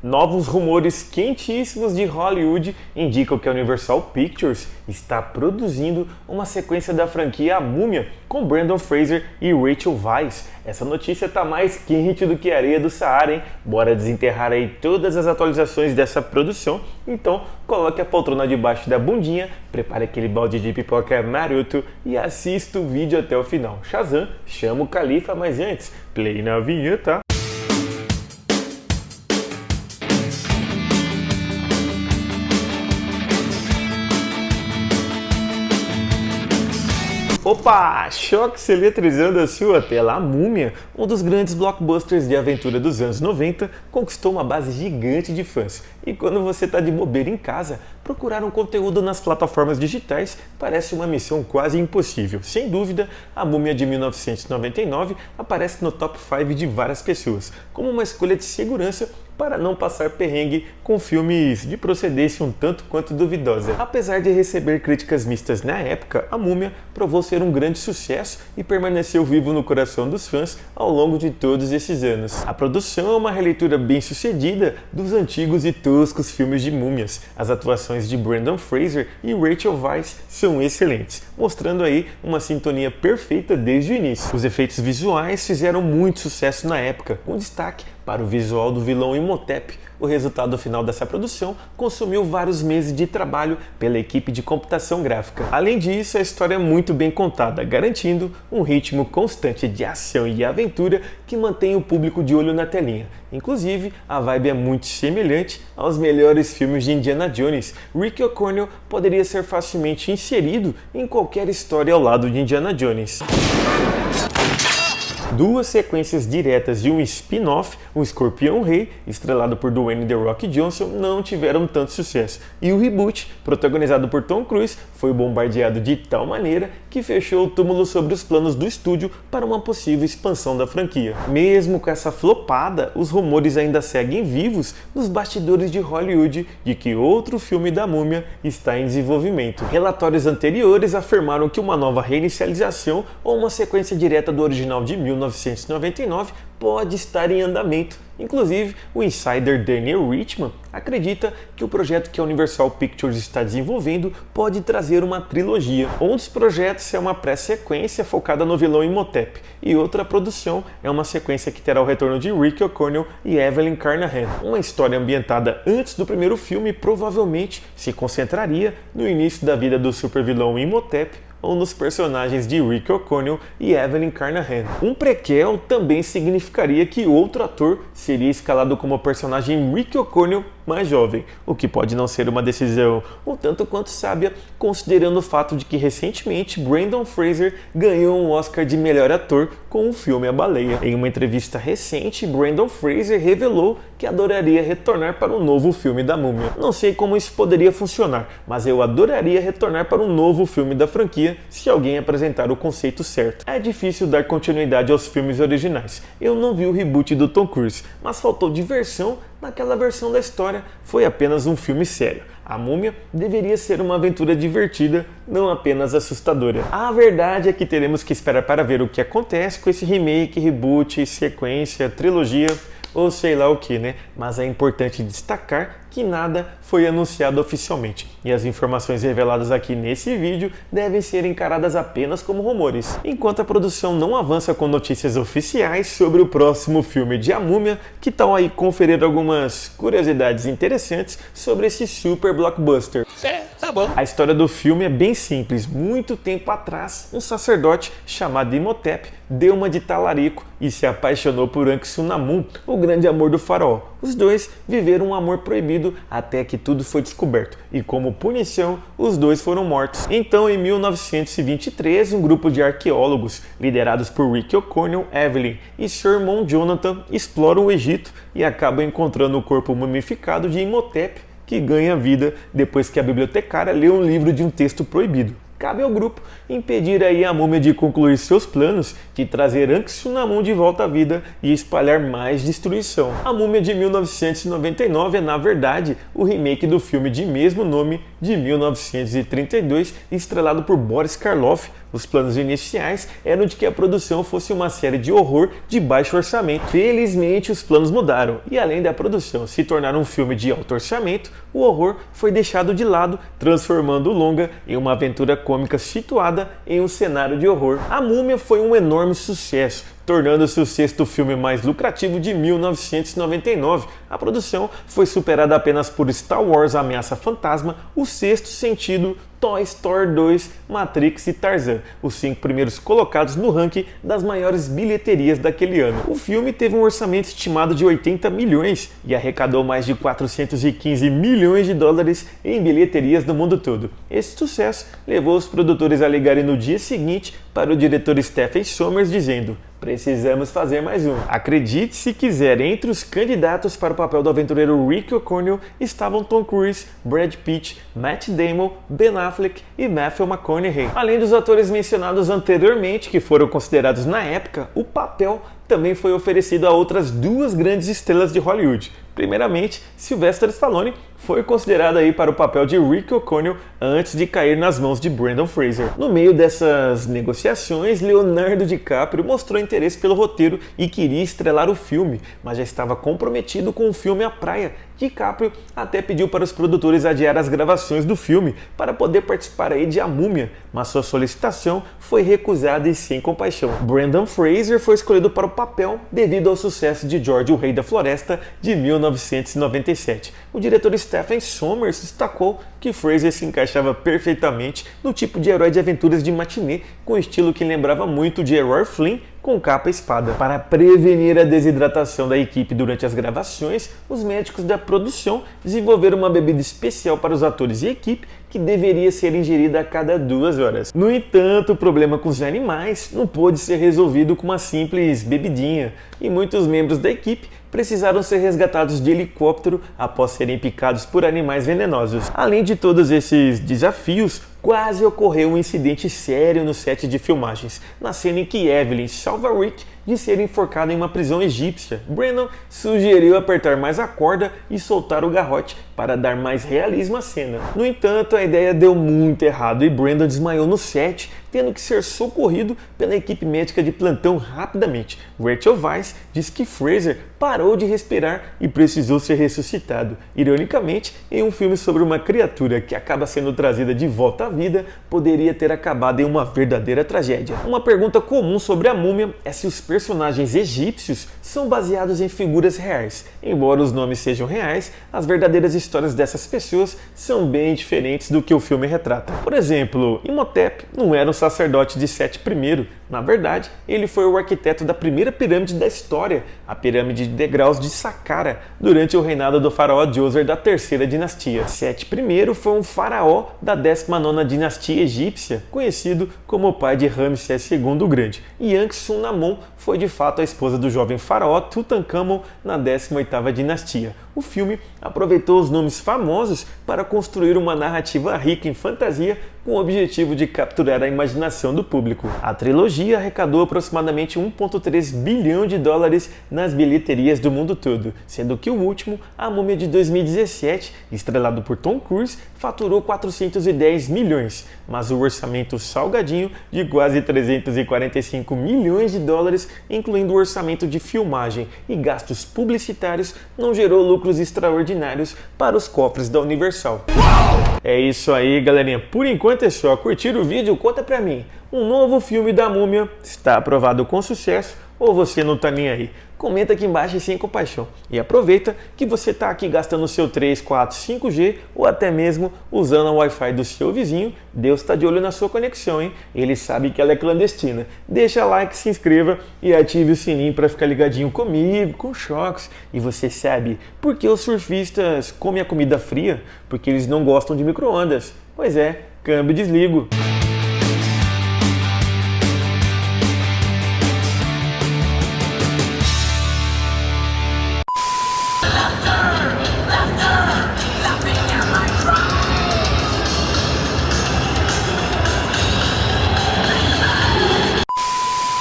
Novos rumores quentíssimos de Hollywood indicam que a Universal Pictures está produzindo uma sequência da franquia A Múmia com Brendan Fraser e Rachel Weisz. Essa notícia tá mais quente do que a areia do Saara, hein? Bora desenterrar aí todas as atualizações dessa produção. Então, coloque a poltrona debaixo da bundinha, prepare aquele balde de pipoca maroto e assista o vídeo até o final. Shazam, chama o Califa, mas antes, play na vinheta. Opa! Choque eletrizando a sua tela. A Múmia, um dos grandes blockbusters de aventura dos anos 90, conquistou uma base gigante de fãs. E quando você está de bobeira em casa, procurar um conteúdo nas plataformas digitais parece uma missão quase impossível. Sem dúvida, A Múmia de 1999 aparece no top 5 de várias pessoas, como uma escolha de segurança para não passar perrengue com filmes de procedência um tanto quanto duvidosa. Apesar de receber críticas mistas na época, A Múmia provou ser um grande sucesso e permaneceu vivo no coração dos fãs ao longo de todos esses anos. A produção é uma releitura bem sucedida dos antigos e toscos filmes de múmias. As atuações de Brendan Fraser e Rachel Weisz são excelentes, mostrando aí uma sintonia perfeita desde o início. Os efeitos visuais fizeram muito sucesso na época, com destaque para o visual do vilão Imhotep. O resultado final dessa produção consumiu vários meses de trabalho pela equipe de computação gráfica. Além disso, a história é muito bem contada, garantindo um ritmo constante de ação e aventura que mantém o público de olho na telinha. Inclusive, a vibe é muito semelhante aos melhores filmes de Indiana Jones. Rick O'Connell poderia ser facilmente inserido em qualquer história ao lado de Indiana Jones. Duas sequências diretas e um spin-off, O Escorpião Rei, estrelado por Dwayne The Rock Johnson, não tiveram tanto sucesso. E o reboot, protagonizado por Tom Cruise, foi bombardeado de tal maneira que fechou o túmulo sobre os planos do estúdio para uma possível expansão da franquia. Mesmo com essa flopada, os rumores ainda seguem vivos nos bastidores de Hollywood de que outro filme da Múmia está em desenvolvimento. Relatórios anteriores afirmaram que uma nova reinicialização ou uma sequência direta do original de 1999 pode estar em andamento. Inclusive, o insider Daniel Richtman acredita que o projeto que a Universal Pictures está desenvolvendo pode trazer uma trilogia. Um dos projetos é uma pré-sequência focada no vilão Imhotep, e outra produção é uma sequência que terá o retorno de Rick O'Connell e Evelyn Carnahan. Uma história ambientada antes do primeiro filme provavelmente se concentraria no início da vida do supervilão Imhotep ou nos personagens de Rick O'Connell e Evelyn Carnahan. Um prequel também significaria que outro ator seria escalado como o personagem Rick O'Connell mais jovem, o que pode não ser uma decisão um tanto quanto sábia, considerando o fato de que recentemente Brendan Fraser ganhou um Oscar de melhor ator com o filme A Baleia. Em uma entrevista recente, Brendan Fraser revelou que adoraria retornar para um novo filme da Múmia. Não sei como isso poderia funcionar, mas eu adoraria retornar para um novo filme da franquia se alguém apresentar o conceito certo. É difícil dar continuidade aos filmes originais. Eu não vi o reboot do Tom Cruise, mas faltou diversão naquela versão da história. Foi apenas um filme sério. A Múmia deveria ser uma aventura divertida, não apenas assustadora. A verdade é que teremos que esperar para ver o que acontece com esse remake, reboot, sequência, trilogia ou sei lá o que, né? Mas é importante destacar que nada foi anunciado oficialmente, e as informações reveladas aqui nesse vídeo devem ser encaradas apenas como rumores. Enquanto a produção não avança com notícias oficiais sobre o próximo filme de A Múmia, que tal aí conferir algumas curiosidades interessantes sobre esse super blockbuster? Tá bom. A história do filme é bem simples. Muito tempo atrás, um sacerdote chamado Imhotep deu uma de talarico e se apaixonou por Anck-su-namun, o grande amor do faraó. Os dois viveram um amor proibido até que tudo foi descoberto, e como punição, os dois foram mortos. Então, em 1923, um grupo de arqueólogos, liderados por Rick O'Connell, Evelyn e seu irmão Jonathan, exploram o Egito e acabam encontrando o corpo mumificado de Imhotep, que ganha vida depois que a bibliotecária lê um livro de um texto proibido. Cabe ao grupo impedir aí a Múmia de concluir seus planos de trazer Anck-su-namun de volta à vida e espalhar mais destruição. A Múmia de 1999 é, na verdade, o remake do filme de mesmo nome de 1932, estrelado por Boris Karloff. Os planos iniciais eram de que a produção fosse uma série de horror de baixo orçamento. Felizmente, os planos mudaram e, além da produção se tornar um filme de alto orçamento, o horror foi deixado de lado, transformando o longa em uma aventura cômica situada em um cenário de horror. A Múmia foi um enorme sucesso, tornando-se o sexto filme mais lucrativo de 1999. A produção foi superada apenas por Star Wars: Ameaça Fantasma, O Sexto Sentido, Toy Story 2, Matrix e Tarzan, os 5 primeiros colocados no ranking das maiores bilheterias daquele ano. O filme teve um orçamento estimado de 80 milhões e arrecadou mais de 415 milhões de dólares em bilheterias no mundo todo. Esse sucesso levou os produtores a ligarem no dia seguinte para o diretor Stephen Sommers dizendo: precisamos fazer mais um. Acredite se quiser, entre os candidatos para o papel do aventureiro Rick O'Connell estavam Tom Cruise, Brad Pitt, Matt Damon, Ben Affleck e Matthew McConaughey. Além dos atores mencionados anteriormente, que foram considerados na época, o papel também foi oferecido a outras 2 grandes estrelas de Hollywood. Primeiramente, Sylvester Stallone foi considerado aí para o papel de Rick O'Connell antes de cair nas mãos de Brendan Fraser. No meio dessas negociações, Leonardo DiCaprio mostrou interesse pelo roteiro e queria estrelar o filme, mas já estava comprometido com o filme A Praia. DiCaprio até pediu para os produtores adiar as gravações do filme para poder participar aí de A Múmia, mas sua solicitação foi recusada e sem compaixão. Brendan Fraser foi escolhido para o papel devido ao sucesso de George, o Rei da Floresta, de 1997. O diretor Stephen Sommers destacou que Fraser se encaixava perfeitamente no tipo de herói de aventuras de matinê, com estilo que lembrava muito de Errol Flynn, com capa e espada. Para prevenir a desidratação da equipe durante as gravações, os médicos da produção desenvolveram uma bebida especial para os atores e equipe que deveria ser ingerida a cada 2 horas. No entanto, o problema com os animais não pôde ser resolvido com uma simples bebidinha, e muitos membros da equipe precisaram ser resgatados de helicóptero após serem picados por animais venenosos. Além de todos esses desafios, quase ocorreu um incidente sério no set de filmagens, na cena em que Evelyn salva Rick de ser enforcado em uma prisão egípcia. Brendan sugeriu apertar mais a corda e soltar o garrote para dar mais realismo à cena. No entanto, a ideia deu muito errado e Brendan desmaiou no set, tendo que ser socorrido pela equipe médica de plantão rapidamente. Rachel Weisz diz que Fraser parou de respirar e precisou ser ressuscitado. Ironicamente, em um filme sobre uma criatura que acaba sendo trazida de volta à vida, poderia ter acabado em uma verdadeira tragédia. Uma pergunta comum sobre a múmia é se os personagens egípcios são baseados em figuras reais. Embora os nomes sejam reais, as verdadeiras histórias dessas pessoas são bem diferentes do que o filme retrata. Por exemplo, Imhotep não era um sacerdote de Sete I. Na verdade, ele foi o arquiteto da primeira pirâmide da história, a pirâmide de degraus de Saqqara, durante o reinado do faraó Djoser da terceira dinastia. Sete I foi um faraó da 19ª dinastia egípcia, conhecido como o pai de Ramsés II o Grande, e Ankh-Sun-Namon foi de fato a esposa do jovem faraó Tutankhamon na 18ª dinastia. O filme aproveitou os nomes famosos para construir uma narrativa rica em fantasia com o objetivo de capturar a imaginação do público. A trilogia arrecadou aproximadamente 1,3 bilhão de dólares nas bilheterias do mundo todo, sendo que o último, A Múmia de 2017, estrelado por Tom Cruise, faturou 410 milhões, mas o orçamento salgadinho de quase 345 milhões de dólares, incluindo o orçamento de filmagem e gastos publicitários, não gerou lucros extraordinários para os cofres da Universal. É isso aí, galerinha. Por enquanto é só. Curtir o vídeo? Conta pra mim. Um novo filme da Múmia está aprovado com sucesso ou você não tá nem aí? Comenta aqui embaixo e sem compaixão. E aproveita que você tá aqui gastando o seu 3, 4, 5G ou até mesmo usando a Wi-Fi do seu vizinho. Deus tá de olho na sua conexão, hein? Ele sabe que ela é clandestina. Deixa like, se inscreva e ative o sininho para ficar ligadinho comigo, com Choques. E você sabe por que os surfistas comem a comida fria? Porque eles não gostam de micro-ondas. Pois é, câmbio e desligo.